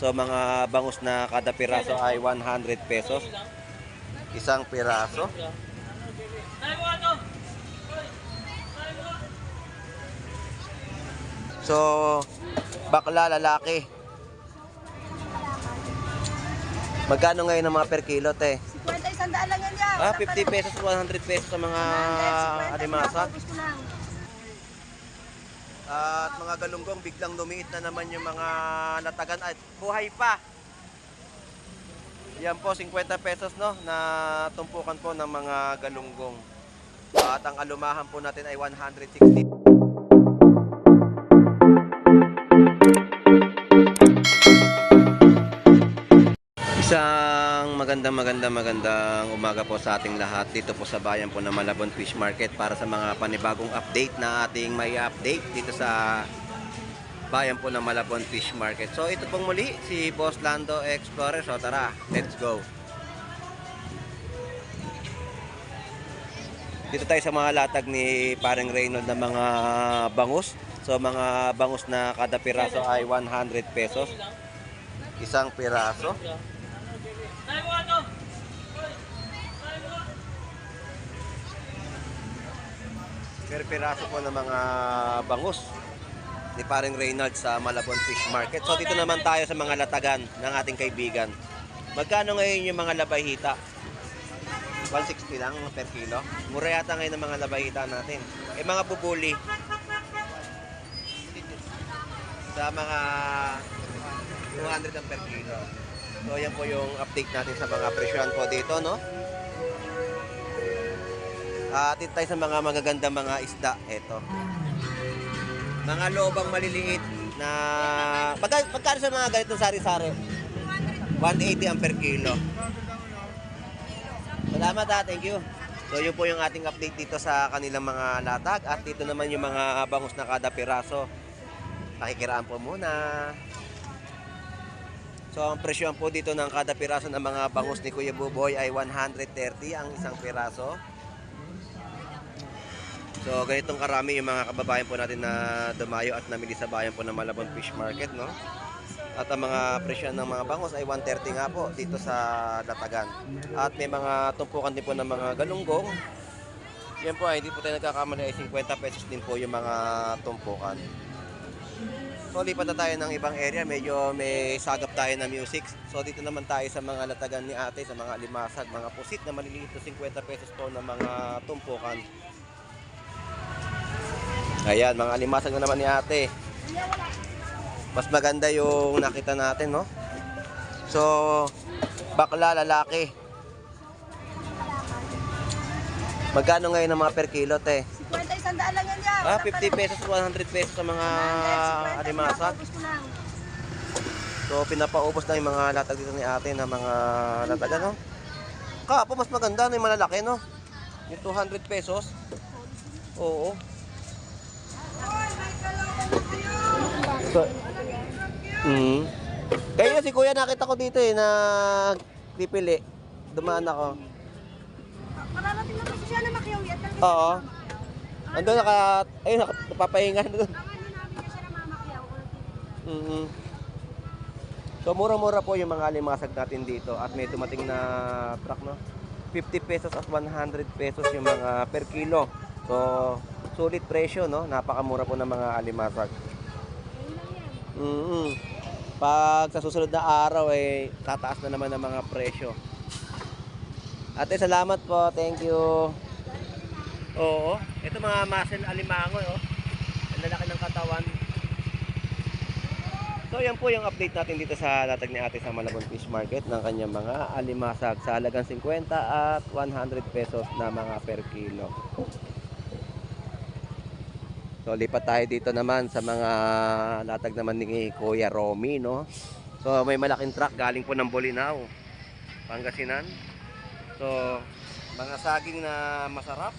So mga bangus na kada piraso ay 100 pesos. Isang piraso. So bakla lalaki. Magkano ngayon ang mga per kilo, te? 50, 100 lang yan yan. 50 pesos, 100 pesos sa mga alimasag. At mga galunggong, biglang lumiit na naman yung mga latagan at buhay pa. Yan po, 50 pesos no, na tumpukan po ng mga galunggong. At ang alumahan po natin ay 160. Isang magandang umaga po sa ating lahat dito po sa bayan po ng Malabon Fish Market para sa mga panibagong update na ating may update dito sa bayan po ng Malabon Fish Market. So ito pong muli si Boss Lando Explorer. So tara, let's go. Dito tayo sa mga latag ni Paring Reynold na mga bangus. So mga bangus na kada piraso ay 100 pesos. Isang piraso. Per piraso po ng mga bangus ni Paring Reynald sa Malabon Fish Market. So dito naman tayo sa mga latagan ng ating kaibigan. Magkano ngayon yung mga labayhita? 160 lang per kilo. Mura yata ngayon ng mga labayhita natin. Mga bubuli sa mga 200 ang per kilo. So yan po yung update natin sa mga presyohan po dito, no? Dito tayo sa mga magagandang mga isda. Ito. Mga lobang maliliit na... Magkano sa mga ganitong sari-sari? 180 ang per kilo. Salamat thank you. So yun po yung ating update dito sa kanilang mga latag. At dito naman yung mga bangus na kada piraso. Pakikiraan po muna. So ang presyohan po dito ng kada piraso ng mga bangus ni Kuya Buboy ay 130 ang isang piraso. So ganitong karami yung mga kababayan po natin na dumayo at namili sa bayan po ng Malabon Fish Market, no? At ang mga presyohan ng mga bangus ay 130 nga po dito sa latagan. At may mga tumpukan din po ng mga galunggong. Yan po ay hindi po tayo nagkakamali ay 50 pesos din po yung mga tumpukan. So lipat na tayo ng ibang area, medyo may sagap tayo na music. So dito naman tayo sa mga latagan ni ate, sa mga limasag, mga pusit na maliliit na 50 pesos po na mga tumpukan. Ayan, mga limasag na naman ni ate. Mas maganda yung nakita natin, no? So, bakla lalaki. Magkano ngayon ang mga per kilo, te? 50, 100 lang yan yan. 50 pesos, 100 pesos sa mga alimasag. So, pinapaubos na yung mga latag dito ni ate na mga latag, no? Kapo, mas maganda na yung malalaki, no? Yung 200 pesos. Oo. So, kaya si kuya nakita ko dito na pipili. Dumaan ako. Mararating na kasi siya na makiyawi at talaga. Oo. Ando nakapapahinga doon. So mura-mura po yung mga limasag natin dito at may dumating na truck, no? 50 pesos at 100 pesos yung mga per kilo. So sulit presyo, no? Napakamura po ng mga alimasag. Pag sa susunod na araw ay tataas na naman ang mga presyo. Ate, salamat po. Thank you. Oo. Ito mga muscle alimango, oh. Ang lalaki ng katawan. So yan po yung update natin dito sa latag ni ate sa Malabon Fish Market ng kanyang mga alimasag sa halagang 50 at 100 pesos na mga per kilo. So lipat tayo dito naman sa mga latag naman ni Kuya Romy, no? So may malaking truck galing po ng Bolinao, Pangasinan. So mga saging na masarap.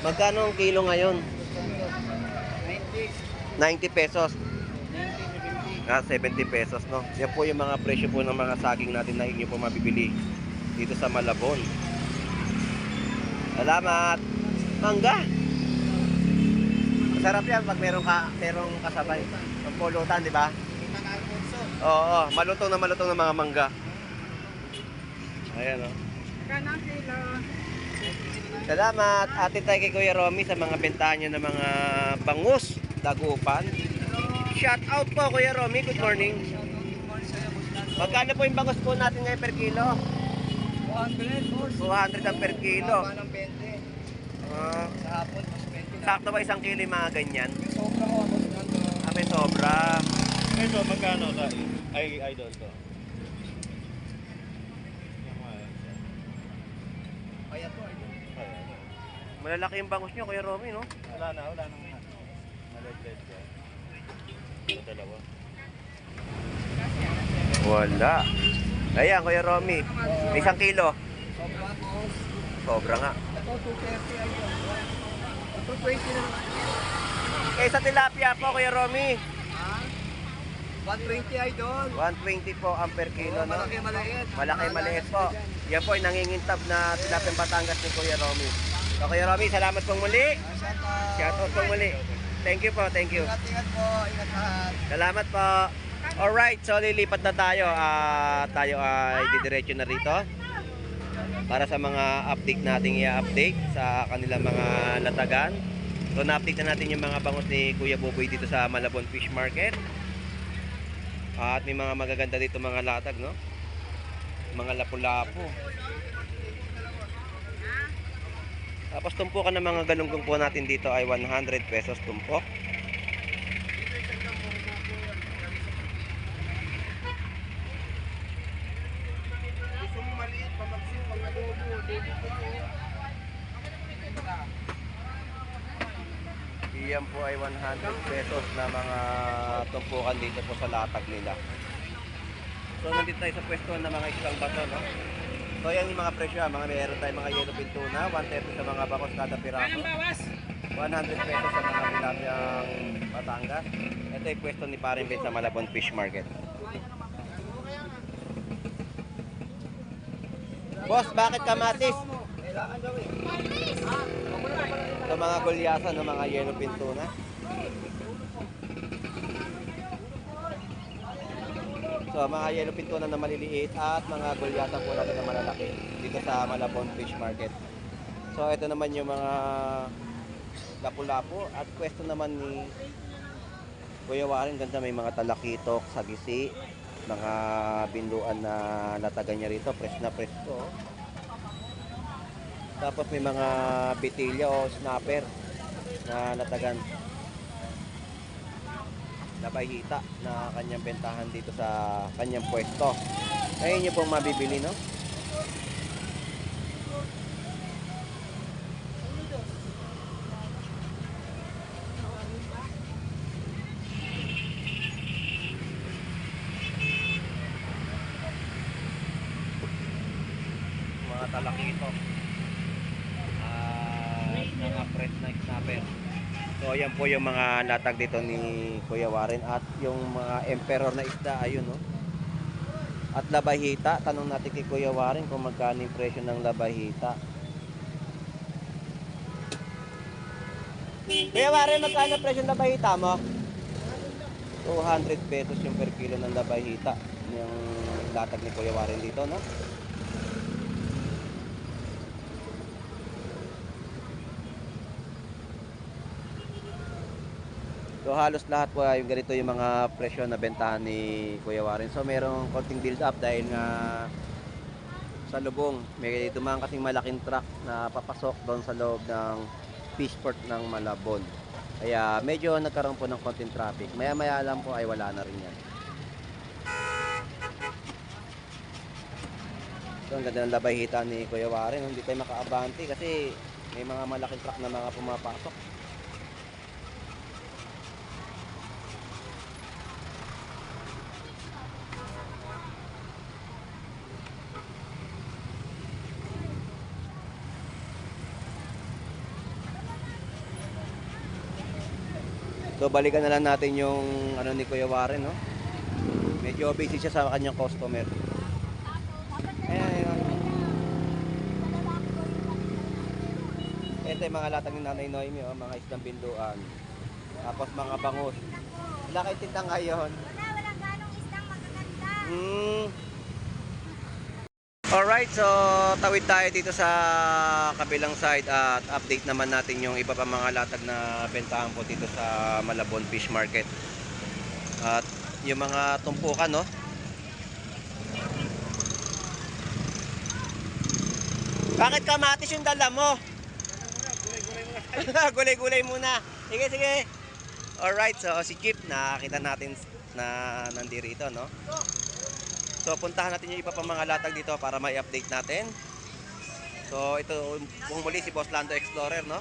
Magkano ang kilo ngayon? 90 pesos. 70 pesos, no? Yan po yung mga presyo po ng mga saging natin na inyo po mabibili dito sa Malabon. Salamat. Mangga. Masarap yan pag merong kasabay. Pagpulutan, di ba? Oo, malutong na mga mangga. Ayan oh. Kanang kilo. Salamat. Ate tayo kay Kuya Romy sa mga bentahan niya ng mga bangus, dagupan. Shout out po Kuya Romy, good morning. Magkano po yung bangus po natin ngayon per kilo? 200 ang per kilo. Ng 20. Ah, Sa hapon, mas 20 na. sakto ba isang kilo yung mga ganyan? Sobra ko ako sa May sobra. Ito, magkano ta? Ay, idol to. Kaya to, idol. Malalaki yung bangus niyo Kuya Romy, no? Wala nang maledled ka. Ito dalawa. Wala. Ayan Kuya Romy, isang kilo. Sobra ko. Sobra nga. Ito, 230 idol. Ito, 20 na lang. Eh sa tilapia po Kuya Romy, Ha? 120 idol. 120 po ang per kilo, no? Malaki maliit. Malaki maliit po. Yan po ay nangingintab na tilapia Batangas ni Kuya Romy. So Kuya Romy, salamat pong muli. Shout out pong muli. Thank you po, thank you. Ingat po. Ingat lahat. Salamat po. Alright, so lilipat na tayo. Tayo ay didiretso na rito para sa mga update nating i-update sa kanilang mga latagan. So na-update na natin yung mga bangus ni Kuya Buboy dito sa Malabon Fish Market. At may mga magaganda dito mga latag, no? Mga lapu-lapu. Tapos tumpukan ng mga galunggong po natin dito ay 100 pesos tumpok. Gusto mo maliit, pamagsin, pang adobo, adobo po. Iyan po ay 100 pesos na mga tumpukan dito po sa latag nila. So nandito tayo sa pwesto ng mga isang bato, no? So yan yung mga presyo, mga meron tayo mga yellow fin tuna, 130 sa mga bakos kada piraso. 100 pesos sa mga tilapiyang Batangas. Ito yung pwesto ni Paring Ben sa Malabon Fish Market. Boss, bakit kamatis? Kailangan gawin. Ito mga gulyasan ng mga yellow fin tuna. So mga yellow fin tuna na maliliit at mga gulyasan po natin na malalaki dito sa Malabon Fish Market. So ito naman yung mga lapu-lapu at pwesto naman ni Kuya Warren. Ganda, may mga talakitok, sagisi, mga binduan na latagan niya rito, fresh na fresh po. Tapos may mga bitilya o snapper na latagan na bahita na kanyang bentahan dito sa kanyang pwesto. Ayun yung pong mabibili, no? Mga talakito. Mga fresh na snapper. So ayan po yung mga latag dito ni Kuya Warren at yung mga emperor na isda, ayun, no? At labahita, tanong natin kay Kuya Warren kung magkano yung presyo ng labahita. Kuya Warren, magkano presyo ng labahita mo? 200 pesos yung per kilo ng labahita. Yung latag ni Kuya Warren dito, no? So halos lahat po yung ganito yung mga presyo na bentahan ni Kuya Warren. So merong konting build up dahil nga sa lubong may dumaan kasing malaking truck na papasok doon sa loob ng fishport ng Malabon. Kaya medyo nagkaroon po ng konting traffic. Maya maya lang po ay wala na rin yan. So ang ganda ng labahita ni Kuya Warren. Hindi tayo makaabante kasi may mga malaking truck na mga pumapasok. So balikan na lang natin yung ano ni Kuya Warren, no? Medyo busy siya sa kanyang customer. Ayan, ayan. Ito yung mga latag ni Nanay Noemi, oh, mga isdang binduan. Tapos mga bangus. Wala kayo tintang ngayon. Walang ganong isdang magaganda. Alright, so tawid tayo dito sa kabilang side at update naman natin yung iba pa mga latag na bentahan po dito sa Malabon Fish Market. At yung mga tumpukan, no? Bakit kamatis yung dala mo? Gulay-gulay muna. Sige, sige. Alright, so si Chip, nakakita natin na nandirito, no? So, puntahan natin yung iba pang mga latag dito para may update natin. So, ito kung muli si Boss Lando Explorer, no?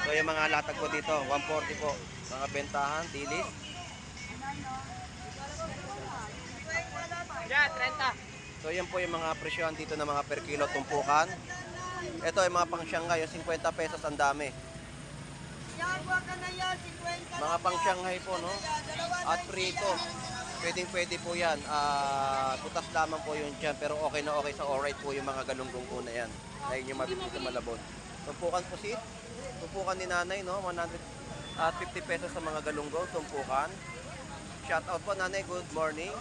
So, yung mga latag po dito, 140 po. Mga bentahan, tilis. Yeah, 30. So, yan po yung mga presyon dito na mga per kilo tumpukan. Ito yung mga pang Shanghai, yung 50 pesos ang dami. Yan, huwag ka na yan, 50. Mga pang Shanghai po, no? At prito. Pwede po yan. Butas lamang po yun dyan. Pero okay na okay sa alright po yung mga galunggong po na yan. Na yun yung mabibili sa Malabon. Tumpukan po sit. Tumpukan ni nanay, no? 150 pesos sa mga galunggong. Tumpukan. Shout out po nanay. Good morning.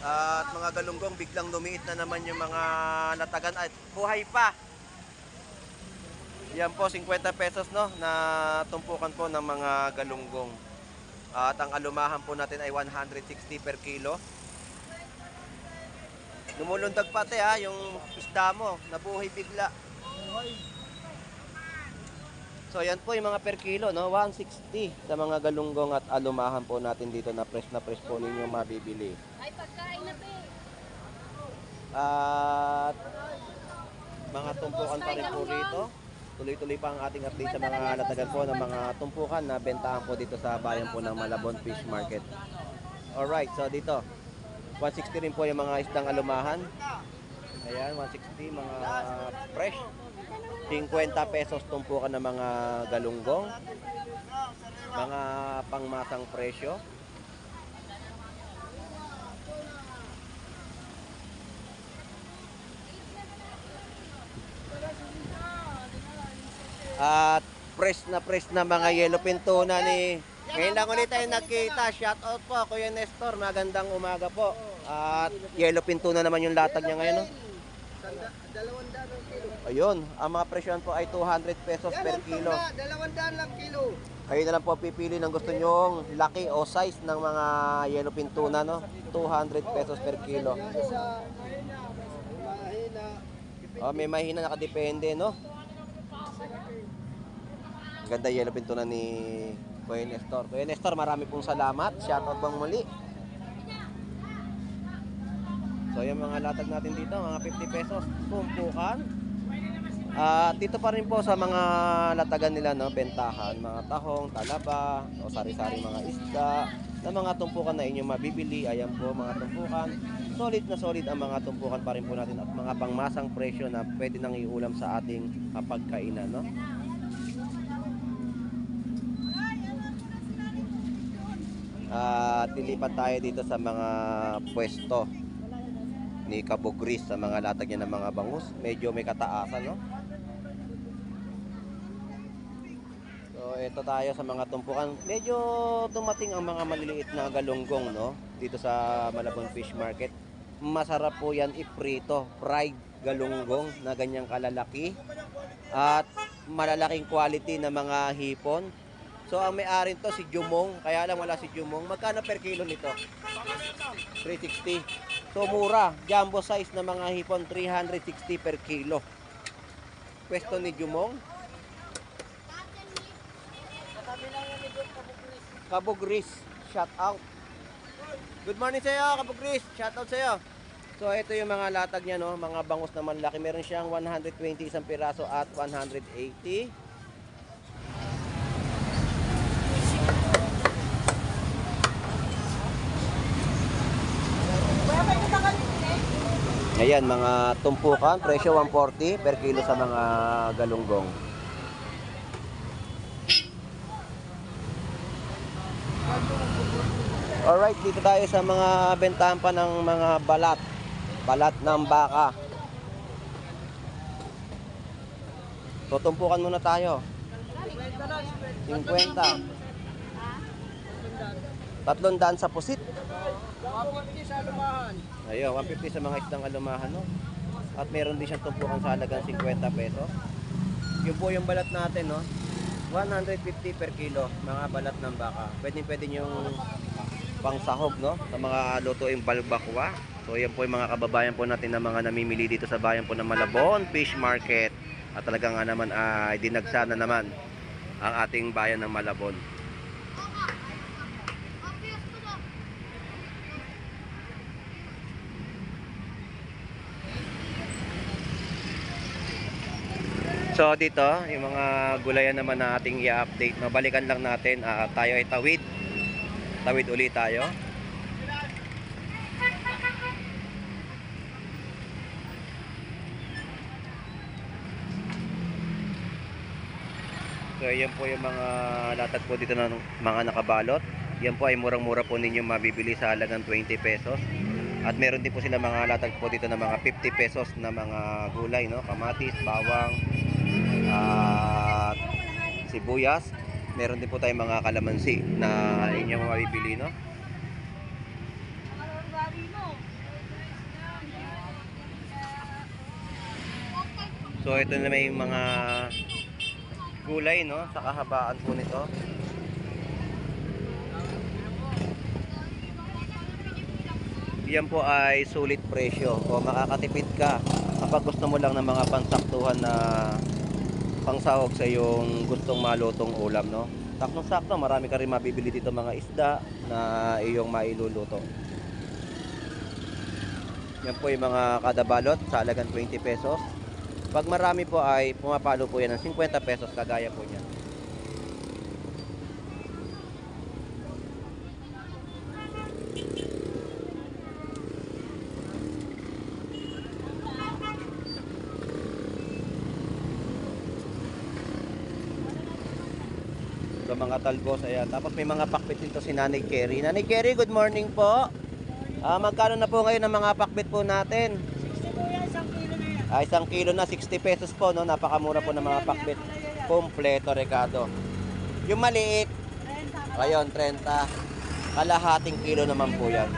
At mga galunggong biglang lumiit na naman yung mga latagan. At buhay pa. Yan po 50 pesos, no? Na tumpukan po ng mga galunggong. At ang alumahan po natin ay 160 per kilo. Lumulundag pati ha, yung isda mo, nabuhay bigla. So yan po yung mga per kilo, no? 160 sa mga galunggong at alumahan po natin dito na press po ninyo mabibili. Ay, pagkain na pe. At mga tumpukan pa rin po rito. Tuloy-tuloy pa ang ating update sa mga latagan po ng mga tumpukan na bentahan po dito sa bayan po ng Malabon Fish Market. Alright, so dito 160 rin po yung mga isdang alumahan. Ayan, 160 mga fresh. 50 pesos tumpukan ng mga galunggong. Mga pangmasang presyo. At fresh na mga yellowfin tuna ni... Ngayon lang ulit tayo nagkita. Shout out po, Kuya Nestor. Magandang umaga po. At yellowfin tuna naman yung latag niya ngayon, no? 200 kilo. Ayun, ang mga presyon po ay 200 pesos per kilo. 200 lang kilo. Kayo na lang po pipili ng gusto nyong laki o size ng mga yellowfin tuna, no? 200 pesos per kilo. Isa, mahina. Oh, may mahina nakadepende, no? Ganda yellowfin tuna ni Kuya Nestor. Kuya Nestor, marami pong salamat. Shoutout bang muli. So, yung mga latag natin dito, mga 50 pesos, tumpukan. Dito pa rin po sa mga latagan nila, no, bentahan, mga tahong, talaba, o sari-sari mga isda, na mga tumpukan na inyong mabibili. Ayan po, mga tumpukan. Solid na solid ang mga tumpukan pa rin po natin at mga pangmasang presyo na pwede nang iulam sa ating pagkainan, no? Tilipat tayo dito sa mga pwesto ni Kabugris sa mga latag niya ng mga bangus. Medyo may kataasan, no? So, ito tayo sa mga tumpukan. Medyo dumating ang mga maliliit na galunggong, no? Dito sa Malabon Fish Market. Masarap po yan iprito. Fried galunggong na ganyang kalalaki. At malalaking quality na mga hipon. So, ang may-ari to si Jumong. Kaya lang wala si Jumong. Magkano per kilo nito? 360. So, mura. Jumbo size na mga hipon, 360 per kilo. Pwesto ni Jumong. Kabugris. Shout out. Good morning sa iyo, Kabugris. Shout out sa iyo. So, ito yung mga latag niya, no? Mga bangus na malaki. Meron siyang 120 isang piraso at 180. Ayan, mga tumpukan, presyo 140 per kilo sa mga galunggong. Alright, dito tayo sa mga bentahan pa ng mga balat. Balat ng baka. So, tumpukan muna tayo. 50. 300 sa pusit. 150 sa lumahan. Ayun, 150 sa mga isdang alumahan, no? At meron din siyang tumpukan sa halagang 50 pesos. Yun po yung balat natin, no? 150 per kilo, mga balat ng baka. Pwede yung pangsahog, no? Sa mga lutuing balbakwa. So, yan po yung mga kababayan po natin na mga namimili dito sa bayan po ng Malabon Fish Market. At talaga nga naman ay dinagsa na naman ang ating bayan ng Malabon. So dito, yung mga gulayan naman na ating i-update, no? Balikan lang natin, tayo ay tawid. Tawid ulit tayo. So yan po yung mga latag po dito ng mga nakabalot. Yan po ay murang-mura po ninyo mabibili sa halagang 20 pesos. At meron din po sila mga latag po dito ng mga 50 pesos na mga gulay, no? Kamatis, bawang, at sibuyas. Meron din po tayong mga kalamansi na inyong mabibili, no? So ito na may mga gulay, no? Sa kahabaan po nito. Yan po ay sulit presyo o makakatipid ka kapag gusto mo lang ng mga pansaktuhan na pangsahog sa yung gustong malutong ulam, no? Saktong-sakto, marami ka rin mabibili dito mga isda na iyong mailuluto. Yan po yung mga kada balot sa halagang 20 pesos. Pag marami po ay pumapalo po yan ng 50 pesos kagaya po niyan. So mga talbos, ayan. Tapos may mga pakbit dito si Nanay Cherry. Nanay Cherry, good morning po. Magkano na po ngayon ang mga pakbit po natin? 60 po yan, 1 kilo na yan. 1 kilo na, 60 pesos po, no? Napakamura po ng mga pakbit. Kompleto, Ricardo. Yung maliit, 30. ayun, 30. Kalahating kilo naman po yan.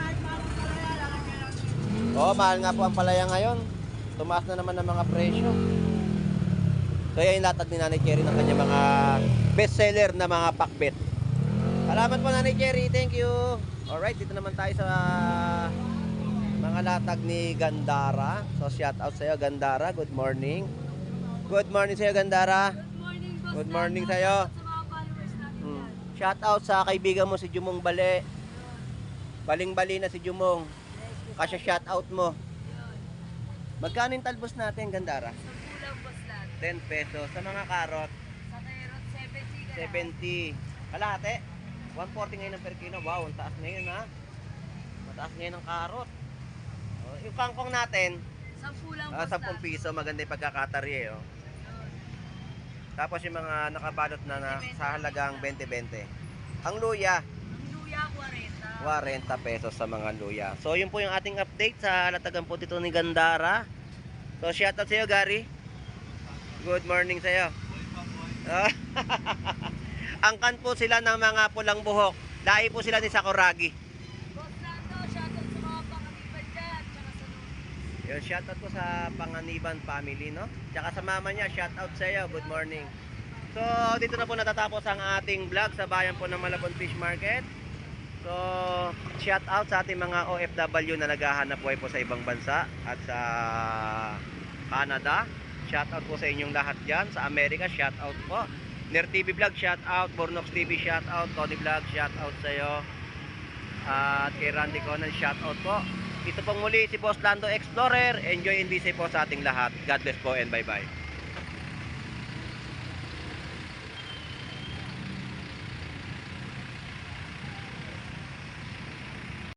Oo, mahal nga po ang palaya ngayon. Tumaas na naman ang mga presyo. So yan yung latag ni Nanay Cherry ng kanya mga bestseller na mga pakbet. Salamat po Nanay Cherry, thank you. Alright, dito naman tayo sa mga latag ni Gandara. So shout out sa iyo Gandara, good morning. Good morning sa iyo Gandara. Good morning, boss. Good morning sa iyo. Sa mga followers natin yan. Shout out sa kaibigan mo si Jumong Bale. Baling-bali na si Jumong. Kasya shout out mo. Magkano yung talbos natin Gandara? Sa kulang, boss lang. 10 pesos. Sa mga karot, Sa carrot, 70 ka lang. 70. Kalahati, 140 ngayon ang per kilo. Wow, ang taas ngayon ha. Mataas ngayon ang karot. Oh, yung kangkong natin, 10 lang, boss 10 lang. piso. Maganda yung pagkakatari eh. Oh. Tapos yung mga nakabalot na sa halagang 20-20. Ang luya, Ang luya, 40. 40 pesos sa mga luya. So yun po yung ating update sa latagan po dito ni Gandara. So shout out sa iyo Gary. Good morning sa iyo. Angkan po sila ng mga pulang buhok. Lahi po sila ni Sakuragi. Boss Lando, shoutout sa mga pangatipan dyan. Tsaka sa Luis. Yun, shoutout po sa Panganiban family, no? Tsaka sa mama niya, shoutout sa iyo. Good morning. So dito na po natatapos ang ating vlog sa bayan po ng Malabon Fish Market. So shout out sa ating mga OFW na naghahanap buhay po sa ibang bansa at sa Canada. Shout out po sa inyong lahat dyan. Sa Amerika, shout out po. Ner TV Vlog, shout out. Bornox TV, shout out. Tony Vlog, shout out sa iyo. At kay Randy Conan, shout out po. Ito pong muli si Boss Lando Explorer. Enjoy and be safe po sa ating lahat. God bless po and bye bye.